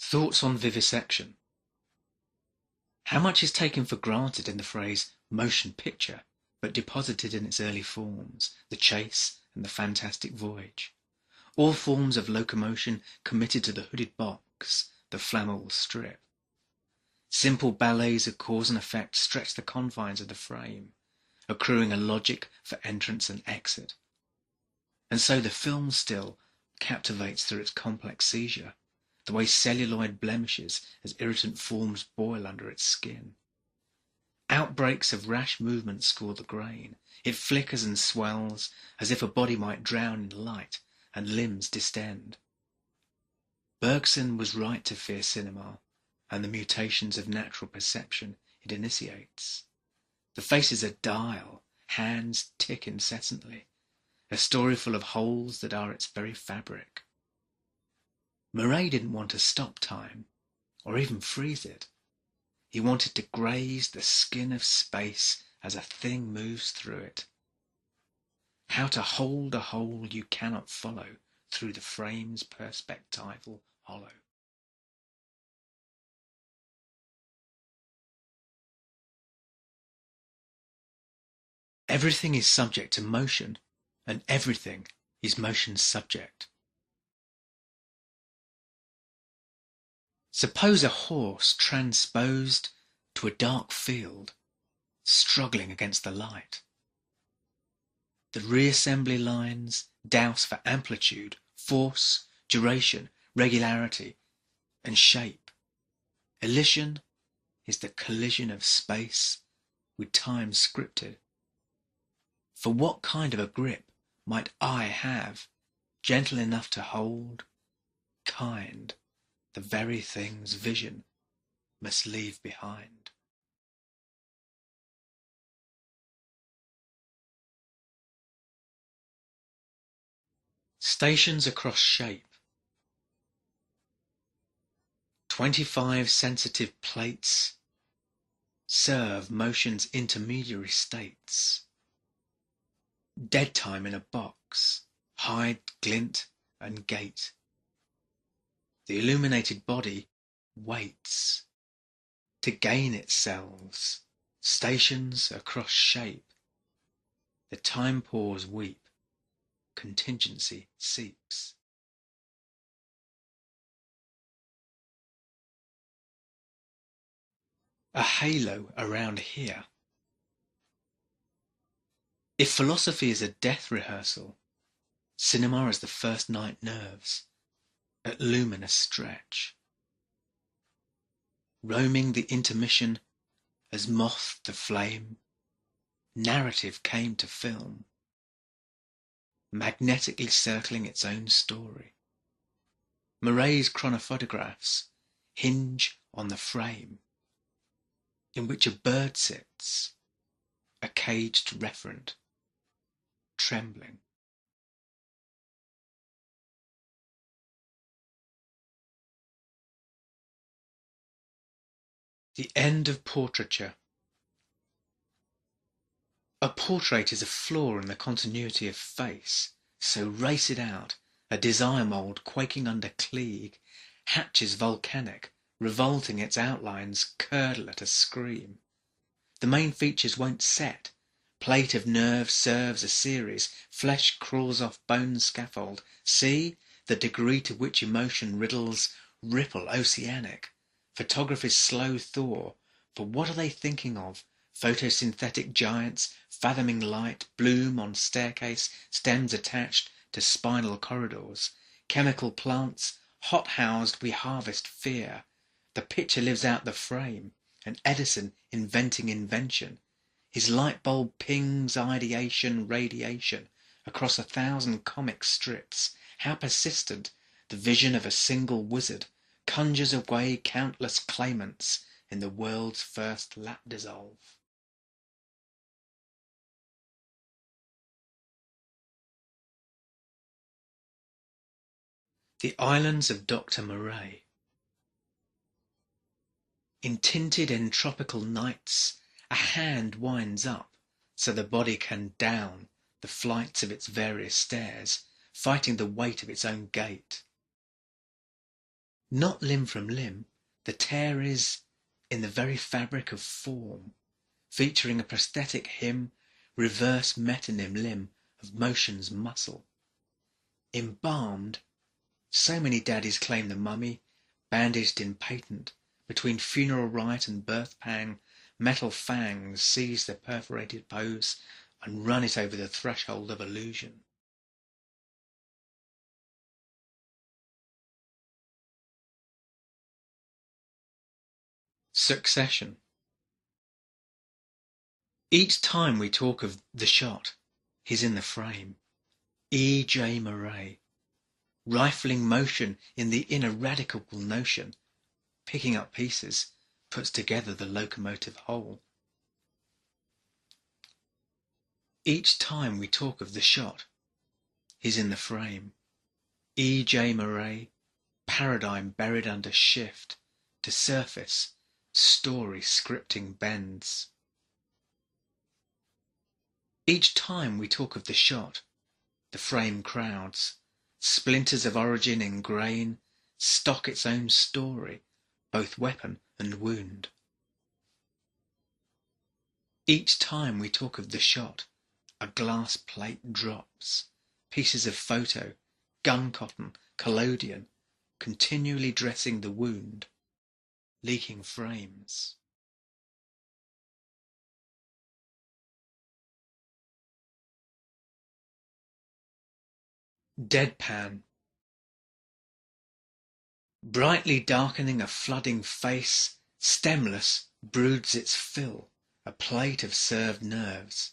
Thoughts on vivisection. How much is taken for granted in the phrase motion picture, but deposited in its early forms, the chase and the fantastic voyage? All forms of locomotion committed to the hooded box, the flammable strip. Simple ballets of cause and effect stretch the confines of the frame, accruing a logic for entrance and exit. And so the film still captivates through its complex seizure, the way celluloid blemishes as irritant forms boil under its skin. Outbreaks of rash movement score the grain. It flickers and swells as if a body might drown in light and limbs distend. Bergson was right to fear cinema and the mutations of natural perception it initiates. The face is a dial, hands tick incessantly, a story full of holes that are its very fabric. Murray didn't want to stop time, or even freeze it. He wanted to graze the skin of space as a thing moves through it. How to hold a hole you cannot follow through the frame's perspectival hollow. Everything is subject to motion, and everything is motion's subject. Suppose a horse transposed to a dark field, struggling against the light. The reassembly lines douse for amplitude, force, duration, regularity, and shape. Elision is the collision of space with time scripted. For what kind of a grip might I have, gentle enough to hold, kind, the very things vision must leave behind? Stations across shape. 25 sensitive plates serve motion's intermediary states. Dead time in a box, hide, glint, and gate. The illuminated body waits to gain its cells, stations across shape. The time pores weep, contingency seeps. A halo around here. If philosophy is a death rehearsal, cinema is the first night nerves, at luminous stretch. Roaming the intermission as moth the flame, narrative came to film, magnetically circling its own story. Murray's chronophotographs hinge on the frame, in which a bird sits, a caged referent, trembling. The end of portraiture. A portrait is a flaw in the continuity of face, so race it out. A desire mould quaking under Klieg hatches volcanic, revolting its outlines curdle at a scream. The main features won't set. Plate of nerve serves a series, flesh crawls off bone scaffold. See the degree to which emotion riddles ripple oceanic. Photography's slow thaw, for what are they thinking of? Photosynthetic giants, fathoming light, bloom on staircase, stems attached to spinal corridors. Chemical plants, hot-housed we harvest fear. The picture lives out the frame, and Edison inventing invention. His light bulb pings ideation, radiation, across 1,000 comic strips. How persistent the vision of a single wizard conjures away countless claimants in the world's first lap dissolve. The Islands of Dr. Murray. In tinted entropical nights, a hand winds up so the body can down the flights of its various stairs, fighting the weight of its own gait. Not limb from limb, the tear is in the very fabric of form, featuring a prosthetic hymn, reverse metonym limb of motion's muscle. Embalmed, so many daddies claim the mummy, bandaged in patent, between funeral rite and birth pang, metal fangs seize the perforated pose and run it over the threshold of illusion. Succession. Each time we talk of the shot, he's in the frame. E. J. Murray. Rifling motion in the ineradicable notion, picking up pieces, puts together the locomotive whole. Each time we talk of the shot, he's in the frame. E. J. Murray. Paradigm buried under shift, to surface, story scripting bends. Each time we talk of the shot, the frame crowds, splinters of origin in grain, stock its own story, both weapon and wound. Each time we talk of the shot, a glass plate drops, pieces of photo, gun cotton, collodion, continually dressing the wound, leaking frames. Deadpan. Brightly darkening a flooding face, stemless, broods its fill, a plate of served nerves.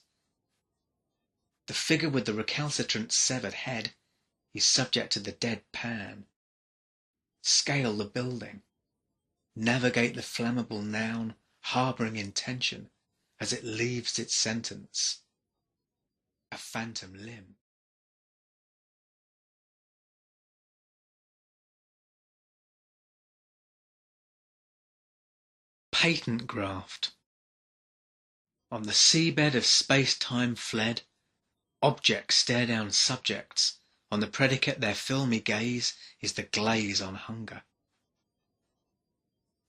The figure with the recalcitrant severed head is subject to the dead pan. Scale the building. Navigate the flammable noun, harbouring intention as it leaves its sentence. A phantom limb. Patent graft. On the seabed of space-time fled, objects stare down subjects. On the predicate their filmy gaze is the glaze on hunger.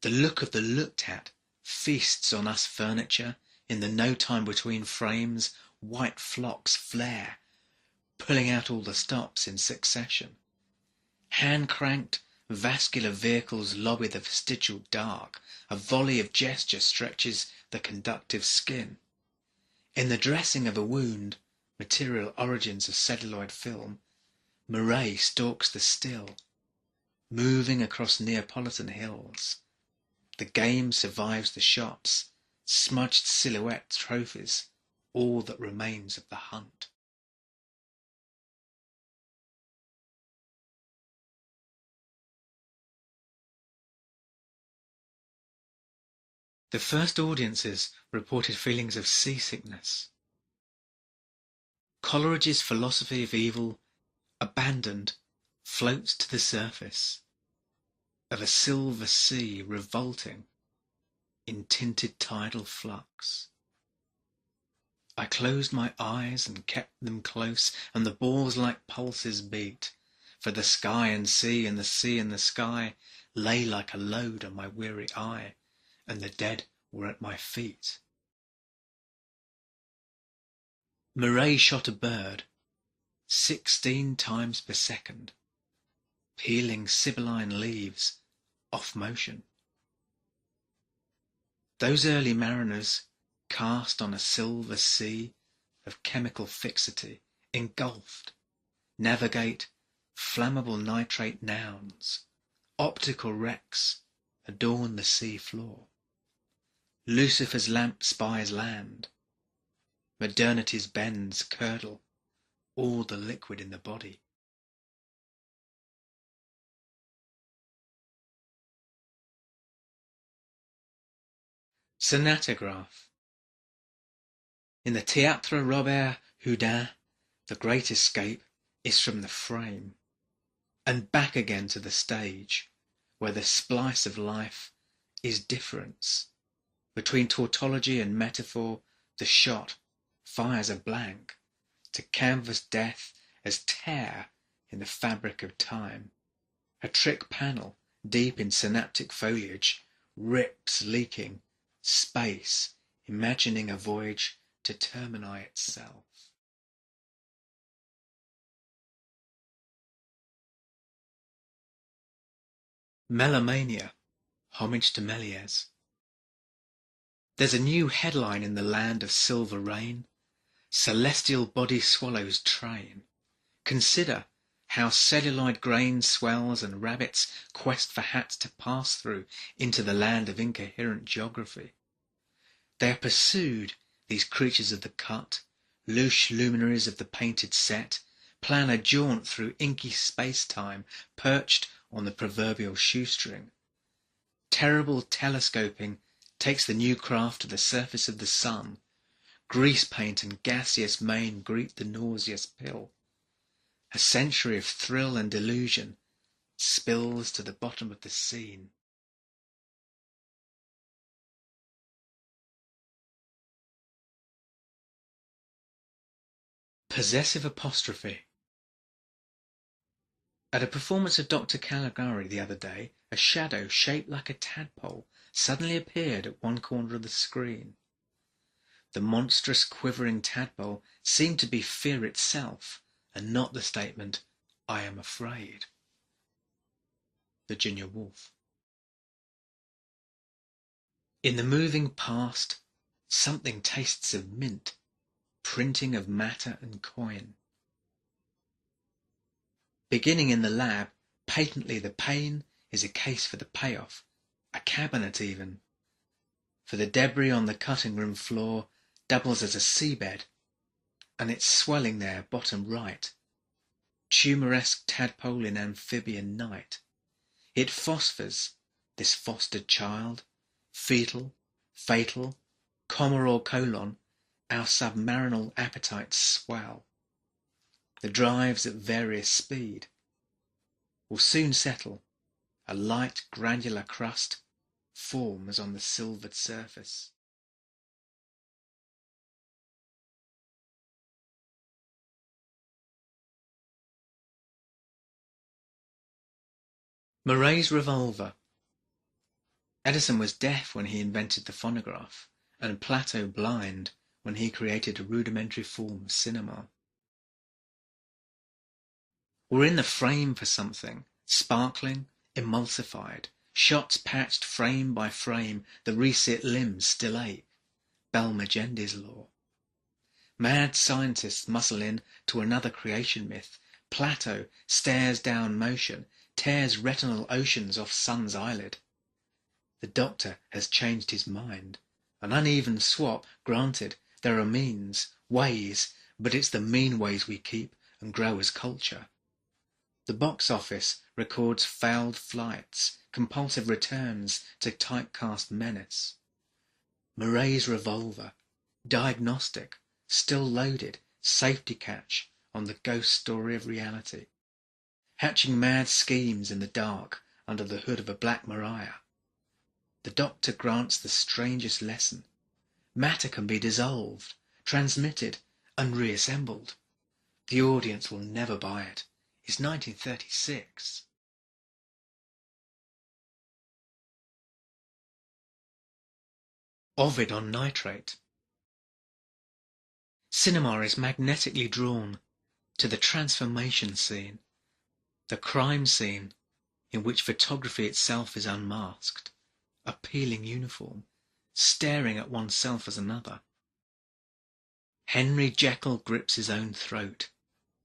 The look of the looked at feasts on us furniture. In the no time between frames, white flocks flare, pulling out all the stops in succession. Hand-cranked, vascular vehicles lobby the vestigial dark. A volley of gesture stretches the conductive skin. In the dressing of a wound, material origins of celluloid film, Murray stalks the still, moving across Neapolitan hills. The game survives the shots, smudged silhouette trophies, all that remains of the hunt. The first audiences reported feelings of seasickness. Coleridge's philosophy of evil, abandoned, floats to the surface of a silver sea revolting in tinted tidal flux. I closed my eyes and kept them close, and the balls like pulses beat, for the sky and sea and the sea and the sky lay like a load on my weary eye, and the dead were at my feet. Murray shot a bird 16 times per second, peeling sibylline leaves off motion. Those early mariners cast on a silver sea of chemical fixity, engulfed, navigate flammable nitrate nouns, optical wrecks adorn the sea floor. Lucifer's lamp spies land, modernity's bends curdle all the liquid in the body. Sonatograph. In the Théâtre Robert Houdin, the great escape is from the frame, and back again to the stage, where the splice of life is difference. Between tautology and metaphor, the shot fires a blank to canvas death as tear in the fabric of time. A trick panel deep in synaptic foliage, rips leaking, space, imagining a voyage to Termini itself. Melomania, homage to Méliès. There's a new headline in the land of silver rain, celestial body swallows train. Consider how celluloid grain swells and rabbits quest for hats to pass through into the land of incoherent geography. They are pursued, these creatures of the cut, louche luminaries of the painted set, plan a jaunt through inky space-time, perched on the proverbial shoestring. Terrible telescoping takes the new craft to the surface of the sun. Grease paint and gaseous mane greet the nauseous pill. A century of thrill and delusion spills to the bottom of the scene. Possessive apostrophe. At a performance of Dr. Caligari the other day, a shadow shaped like a tadpole suddenly appeared at one corner of the screen. The monstrous quivering tadpole seemed to be fear itself, and not the statement, "I am afraid." Virginia Woolf. In the moving past, something tastes of mint, printing of matter and coin. Beginning in the lab, patently the pain is a case for the payoff, a cabinet even. For the debris on the cutting room floor doubles as a seabed, and it's swelling there bottom right. Tumoresque tadpole in amphibian night. It phosphors, this fostered child, fetal, fatal, comma or colon, our submarinal appetites swell. The drives at various speed will soon settle. A light granular crust forms on the silvered surface. Murray's revolver. Edison was deaf when he invented the phonograph, and Plato blind when he created a rudimentary form of cinema. We're in the frame for something, sparkling, emulsified, shots patched frame by frame, the reset limbs still ache. Bell-Magendi's law. Mad scientists muscle in to another creation myth. Plato stares down motion, tears retinal oceans off sun's eyelid. The doctor has changed his mind. An uneven swap, granted, there are means, ways, but it's the mean ways we keep and grow as culture. The box office records failed flights, compulsive returns to typecast menace. Murray's revolver, diagnostic, still loaded, safety catch on the ghost story of reality. Hatching mad schemes in the dark under the hood of a Black Maria. The doctor grants the strangest lesson. Matter can be dissolved, transmitted, and reassembled. The audience will never buy it. It's 1936. Ovid on Nitrate. Cinema is magnetically drawn to the transformation scene, the crime scene in which photography itself is unmasked, a peeling uniform, staring at oneself as another. Henry Jekyll grips his own throat,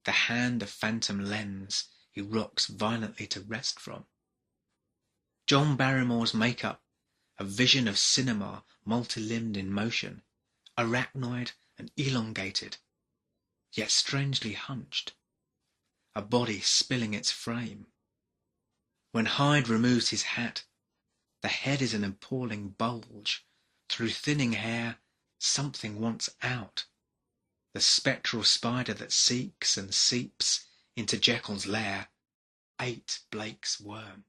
the hand a phantom lens he rocks violently to rest from. John Barrymore's makeup, a vision of cinema multi-limbed in motion, arachnoid and elongated, yet strangely hunched, a body spilling its frame. When Hyde removes his hat, the head is an appalling bulge. Through thinning hair, something wants out. The spectral spider that seeks and seeps into Jekyll's lair ate Blake's worm.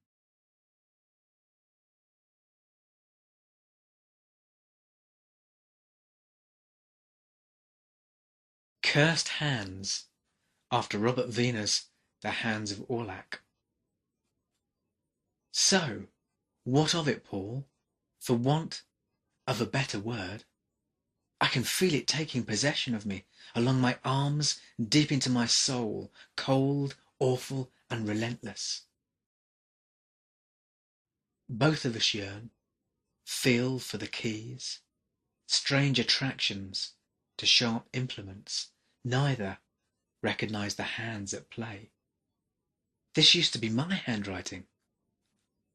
Cursed Hands, after Robert Wiener's The Hands of Orlac. So, what of it, Paul? For want of a better word, I can feel it taking possession of me, along my arms, deep into my soul, cold, awful, and relentless. Both of us yearn, feel for the keys, strange attractions to sharp implements. Neither recognize the hands at play. This used to be my handwriting.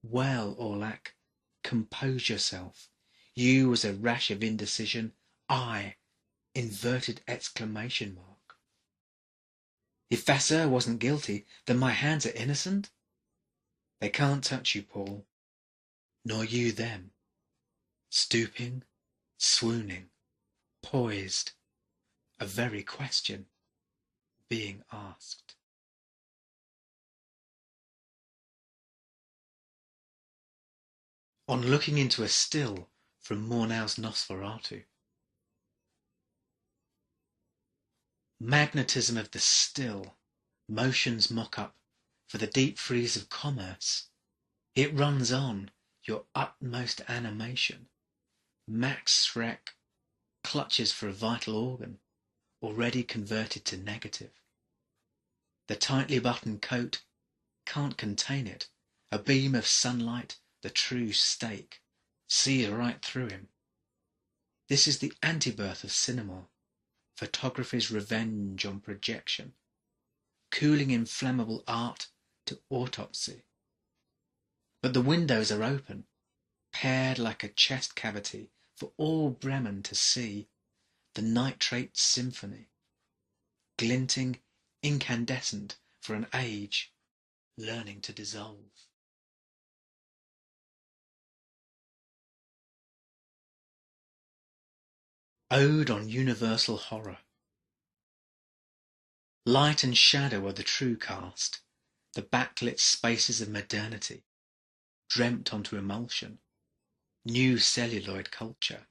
Well, Orlac, compose yourself. You was a rash of indecision, I, inverted exclamation mark. If Vasseur wasn't guilty, then my hands are innocent? They can't touch you, Paul, nor you them. Stooping, swooning, poised, a very question being asked. On looking into a still from Murnau's Nosferatu. Magnetism of the still, motion's mock-up for the deep freeze of commerce. It runs on, your utmost animation. Max Schreck clutches for a vital organ, already converted to negative. The tightly buttoned coat can't contain it, a beam of sunlight, the true stake, sees right through him. This is the anti-birth of cinema, photography's revenge on projection, cooling inflammable art to autopsy. But the windows are open, paired like a chest cavity for all Bremen to see, the nitrate symphony, glinting, incandescent for an age learning to dissolve. Ode on Universal Horror. Light and shadow are the true cast, the backlit spaces of modernity, dreamt onto emulsion, new celluloid culture,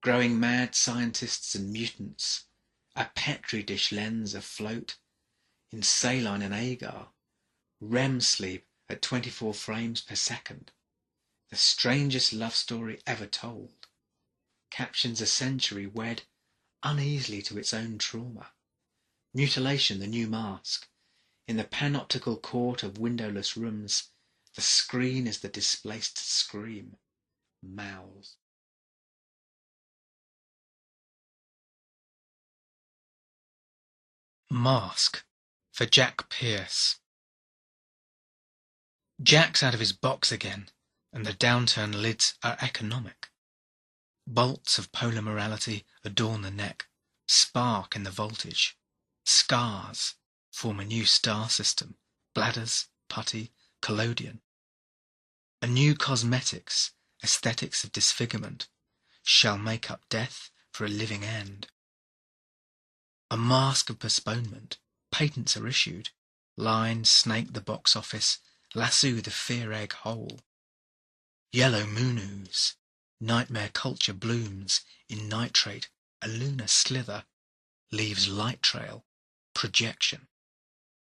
growing mad scientists and mutants, a petri dish lens afloat, in saline and agar, REM sleep at 24 frames per second, the strangest love story ever told, captions a century wed uneasily to its own trauma, mutilation the new mask, in the panoptical court of windowless rooms, the screen is the displaced scream, mouths. Mask for Jack Pierce. Jack's out of his box again, and the downturned lids are economic. Bolts of polar morality adorn the neck, spark in the voltage. Scars form a new star system, bladders, putty, collodion. A new cosmetics, aesthetics of disfigurement, shall make up death for a living end. A mask of postponement, patents are issued, lines snake the box office, lasso the fear egg hole. Yellow moon-ooze, nightmare culture blooms in nitrate, a lunar slither, leaves light trail, projection.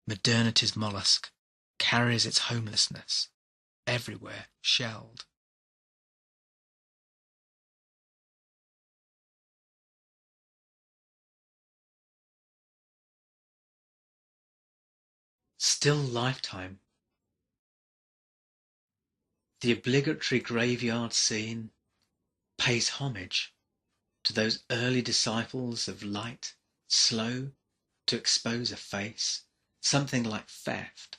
Modernity's mollusk carries its homelessness, everywhere shelled. Still lifetime. The obligatory graveyard scene pays homage to those early disciples of light, slow to expose a face, something like theft.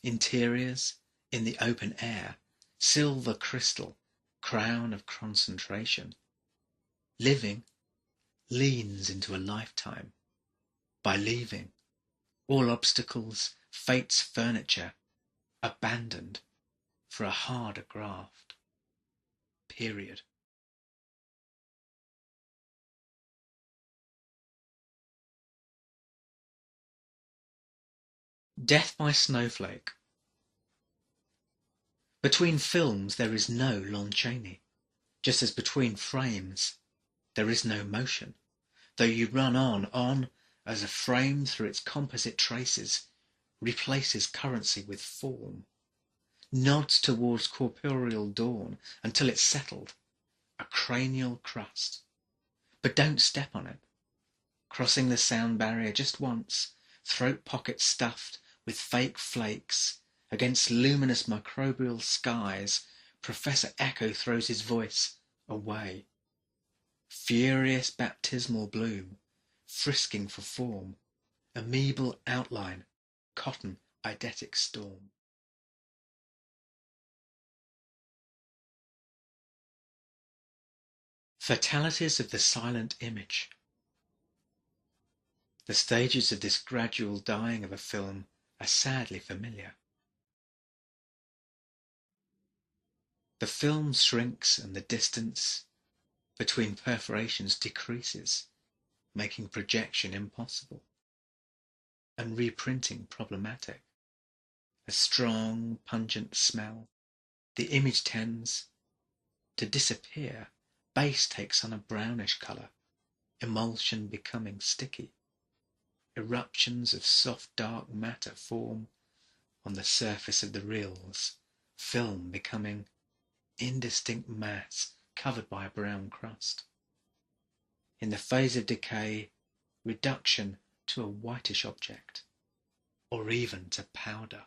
Interiors in the open air, silver crystal, crown of concentration. Living leans into a lifetime by leaving all obstacles, fate's furniture, abandoned for a harder graft. Period. Death by Snowflake. Between films there is no Lon Chaney, just as between frames there is no motion, though you run on, as a frame through its composite traces replaces currency with form. nods towards corporeal dawn until it's settled, a cranial crust. But don't step on it. Crossing the sound barrier just once, throat pockets stuffed with fake flakes, against luminous microbial skies, Professor Echo throws his voice away. Furious baptismal bloom, frisking for form, amoebal outline, cotton eidetic storm. Fatalities of the silent image. The stages of this gradual dying of a film are sadly familiar. The film shrinks and the distance between perforations decreases, making projection impossible and reprinting problematic. A strong, pungent smell. The image tends to disappear. Base takes on a brownish colour, emulsion becoming sticky. Eruptions of soft dark matter form on the surface of the reels, film becoming indistinct mass covered by a brown crust. In the phase of decay, reduction to a whitish object, or even to powder.